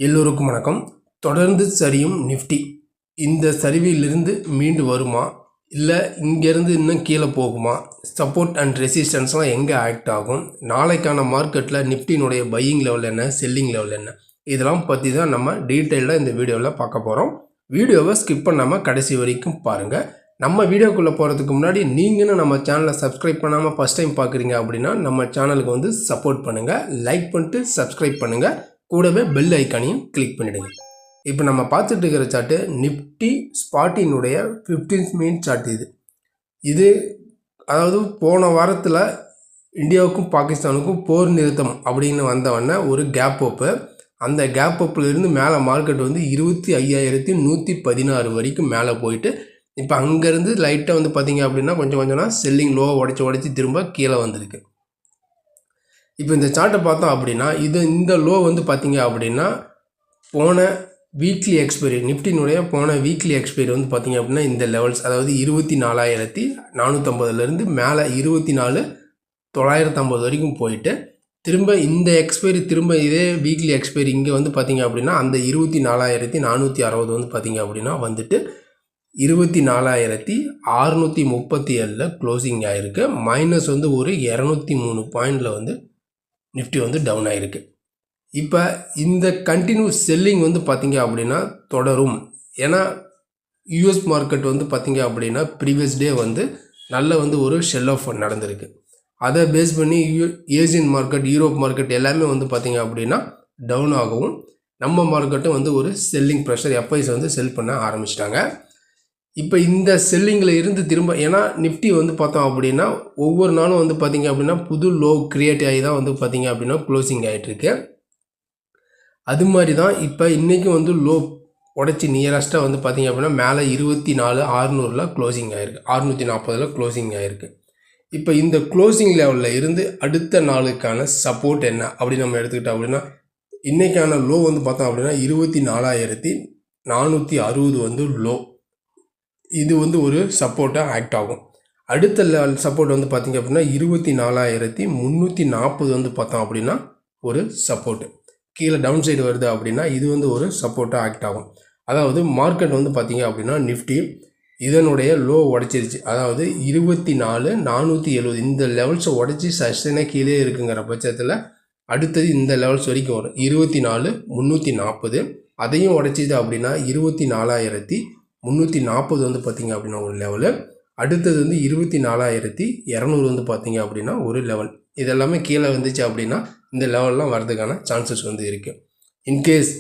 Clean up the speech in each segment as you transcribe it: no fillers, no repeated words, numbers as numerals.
எல்லோருக்கும் வணக்கம். தொடர்ந்து சரியும் நிஃப்டி இந்த சரிவிலிருந்து மீண்டு வருமா, இல்லை இங்கேருந்து இன்னும் கீழே போகுமா, சப்போர்ட் அண்ட் ரெசிஸ்டன்ஸ்லாம் எங்கே ஆக்ட் ஆகும், நாளைக்கான மார்க்கெட்டில் நிஃப்டினுடைய பையிங் லெவல் என்ன, செல்லிங் லெவல் என்ன, இதெல்லாம் பற்றி தான் நம்ம டீட்டெயிலாக இந்த வீடியோவில் பார்க்க போகிறோம். வீடியோவை ஸ்கிப் பண்ணாமல் கடைசி வரைக்கும் பாருங்கள். நம்ம வீடியோக்குள்ளே போகிறதுக்கு முன்னாடி நீங்களும் நம்ம சேனலை சப்ஸ்கிரைப் பண்ணாமல் ஃபஸ்ட் டைம் பார்க்குறீங்க அப்படின்னா நம்ம சேனலுக்கு சப்போர்ட் பண்ணுங்கள், லைக் பண்ணிட்டு சப்ஸ்கிரைப் பண்ணுங்கள், கூடவே பெல் ஐக்கானையும் கிளிக் பண்ணிவிடுங்க. இப்போ நம்ம பார்த்துட்டு இருக்கிற சார்ட்டு நிஃப்டி ஸ்பாட்டினுடைய 15 மினிட் சார்ட். இது அதாவது போன வாரத்தில் இந்தியாவுக்கும் பாகிஸ்தானுக்கும் போர் நிறுத்தம் அப்படின்னு வந்தவொடனே ஒரு கேப் அப்பு. அந்த கேப் அப்பிலிருந்து மேலே மார்க்கெட் 25,116 வரைக்கும் மேலே போயிட்டு இப்போ அங்கேருந்து லைட்டாக பார்த்திங்க அப்படின்னா கொஞ்சம் செல்லிங் லோவை உடச்சி திரும்ப கீழே வந்திருக்கு. இப்போ இந்த சார்ட்டை பார்த்தோம் அப்படின்னா இந்த லோ பார்த்திங்க அப்படின்னா போன வீக்லி எக்ஸ்பைரி நிஃப்டினுடைய போன வீக்லி எக்ஸ்பைரி பார்த்திங்க அப்படின்னா இந்த லெவல்ஸ், அதாவது 24,450 மேலே 24,950 வரைக்கும் போயிட்டு திரும்ப இந்த எக்ஸ்பைரி திரும்ப இதே வீக்லி எக்ஸ்பைரி இங்கே பார்த்திங்க அப்படின்னா அந்த 24,460 பார்த்திங்க அப்படின்னா வந்துட்டு 24,637 க்ளோசிங் ஆகிருக்கு. மைனஸ் ஒரு 203 பாயிண்டில் நிஃப்டி டவுன் ஆகிருக்கு. இப்போ இந்த கண்டினியூஸ் செல்லிங் பார்த்திங்க அப்படின்னா தொடரும். ஏன்னா யூஎஸ் மார்க்கெட் பார்த்திங்க அப்படின்னா ப்ரீவியஸ் டே நல்ல ஒரு ஷெல் ஆஃப் நடந்திருக்கு. அதை பேஸ் பண்ணி ஏசியன் மார்க்கெட், யூரோப் மார்க்கெட் எல்லாமே பார்த்திங்க அப்படின்னா டவுன் ஆகவும் நம்ம மார்க்கெட்டும் ஒரு செல்லிங் ப்ரெஷர் எஃப்ஐஸ் செல் பண்ண ஆரம்பிச்சிட்டாங்க. இப்போ இந்த செல்லிங்கில் இருந்து திரும்ப, ஏன்னா நிஃப்டி பார்த்தோம் அப்படின்னா ஒவ்வொரு நாளும் பார்த்திங்க அப்படின்னா புது லோ க்ரியேட் ஆகி தான் பார்த்திங்க அப்படின்னா க்ளோசிங் ஆகிட்டுருக்கு. அது மாதிரி தான் இப்போ இன்றைக்கும் லோ உடச்சி நியரஸ்ட்டாக பார்த்திங்க அப்படின்னா மேலே 24,600 க்ளோசிங் ஆகிருக்கு, 640 க்ளோசிங் ஆகிருக்கு. இப்போ இந்த க்ளோசிங் லெவலில் இருந்து அடுத்த நாளுக்கான சப்போர்ட் என்ன அப்படின்னு நம்ம எடுத்துக்கிட்டோம் அப்படின்னா இன்றைக்கான லோ பார்த்தோம் அப்படின்னா 24,460 லோ. இது ஒரு சப்போர்ட்டாக ஆக்ட் ஆகும். அடுத்த லெவல் சப்போர்ட் பார்த்திங்க அப்படின்னா 24,340 பார்த்தோம் அப்படின்னா ஒரு சப்போர்ட்டு. கீழே டவுன் சைடு வருது அப்படின்னா இது ஒரு சப்போர்ட்டாக ஆக்ட் ஆகும். அதாவது மார்க்கெட் பார்த்திங்க அப்படின்னா நிஃப்டி இதனுடைய லோ உடச்சிருச்சு. அதாவது 24,470 இந்த லெவல்ஸை உடச்சி சஸ்டனாக கீழே இருக்குங்கிற பட்சத்தில் அடுத்தது இந்த லெவல்ஸ் வரைக்கும் வரும் 24,340. அதையும் உடச்சிது அப்படின்னா 24,340 பார்த்திங்க அப்படின்னா ஒரு லெவலு. அடுத்தது 24,200 பார்த்திங்க அப்படின்னா ஒரு லெவல். இதெல்லாமே கீழே வந்துச்சு அப்படின்னா இந்த லெவல்லாம் வரதுக்கான சான்சஸ் இருக்குது. இன்கேஸ்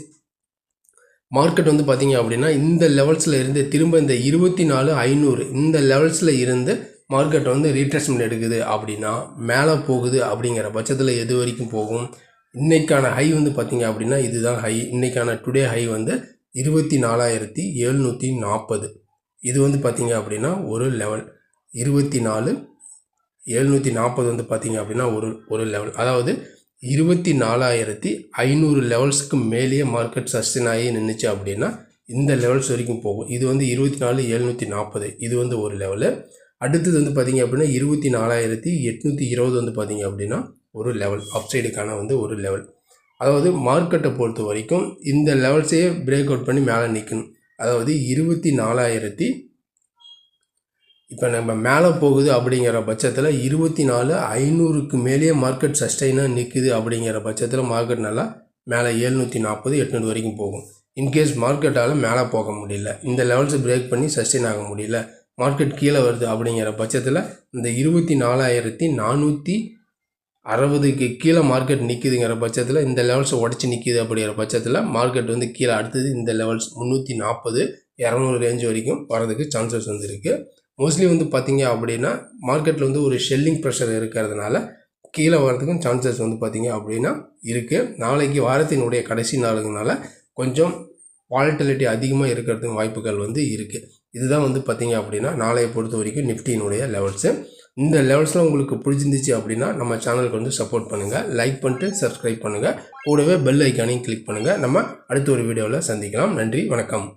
மார்க்கெட் பார்த்திங்க அப்படின்னா இந்த லெவல்ஸில் இருந்து திரும்ப இந்த 24,500 இந்த லெவல்ஸில் இருந்து மார்க்கெட் ரீட்ரேஸ்மெண்ட் எடுக்குது அப்படின்னா மேலே போகுது அப்படிங்கிற பட்சத்தில் எது வரைக்கும் போகும். இன்றைக்கான ஹை பார்த்திங்க அப்படின்னா இதுதான் ஹை. இன்றைக்கான டுடே ஹை 24,740. இது பார்த்திங்க அப்படின்னா ஒரு லெவல். 24,740 பார்த்திங்க அப்படின்னா ஒரு லெவல். அதாவது 24,500 லெவல்ஸுக்கு மேலேயே மார்க்கெட் சஸ்டெயின் ஆகி நின்றுச்சு அப்படின்னா இந்த லெவல்ஸ் வரைக்கும் போகும். இது 24,740 இது ஒரு லெவலு. அடுத்தது பார்த்திங்க அப்படின்னா 24,820 பார்த்திங்க அப்படின்னா ஒரு லெவல், அப்சைடுக்கான ஒரு லெவல். அதாவது மார்க்கெட்டை பொறுத்த வரைக்கும் இந்த லெவல்ஸையே பிரேக் அவுட் பண்ணி மேலே நிற்கணும். அதாவது 24,000 இப்போ நம்ம மேலே போகுது அப்படிங்கிற பட்சத்தில் 24,500க்கு மேலேயே மார்க்கெட் சஸ்டைனாக நிற்குது அப்படிங்கிற பட்சத்தில் மார்க்கெட் நல்லா மேலே 740, 800 வரைக்கும் போகும். இன்கேஸ் மார்க்கெட்டால் மேலே போக முடியல, இந்த லெவல்ஸை பிரேக் பண்ணி சஸ்டைன் ஆக முடியல, மார்க்கெட் கீழே வருது அப்படிங்கிற பட்சத்தில் இந்த 24,460க்கு கீழே மார்க்கெட் நிற்குதுங்கிற பட்சத்தில் இந்த லெவல்ஸை உடச்சி நிற்கிது அப்படிங்கிற பட்சத்தில் மார்க்கெட் கீழே அடுத்தது இந்த லெவல்ஸ் 340, 200 ரேஞ்ச் வரைக்கும் வரதுக்கு சான்சஸ் இருக்குது. மோஸ்ட்லி பார்த்திங்க அப்படின்னா மார்க்கெட்டில் ஒரு ஷெல்லிங் ப்ரெஷர் இருக்கிறதுனால கீழே வரதுக்கும் சான்சஸ் பார்த்திங்க அப்படின்னா இருக்குது. நாளைக்கு வாரத்தினுடைய கடைசி நாளுங்கனால கொஞ்சம் வாலட்டிலிட்டி அதிகமாக இருக்கிறதுக்கு வாய்ப்புகள் இருக்குது. இதுதான் பார்த்திங்க அப்படின்னா நாளையை பொறுத்த வரைக்கும் நிஃப்டியினுடைய லெவல்ஸு. இந்த லெவல்ஸ்லாம் உங்களுக்கு பிடிச்சிருந்துச்சு அப்படின்னா நம்ம சேனலுக்கு சப்போர்ட் பண்ணுங்கள், லைக் பண்ணிட்டு சப்ஸ்கிரைப் பண்ணுங்கள், கூடவே பெல் ஐக்கானையும் கிளிக் பண்ணுங்கள். நம்ம அடுத்த ஒரு வீடியோவில் சந்திக்கலாம். நன்றி, வணக்கம்.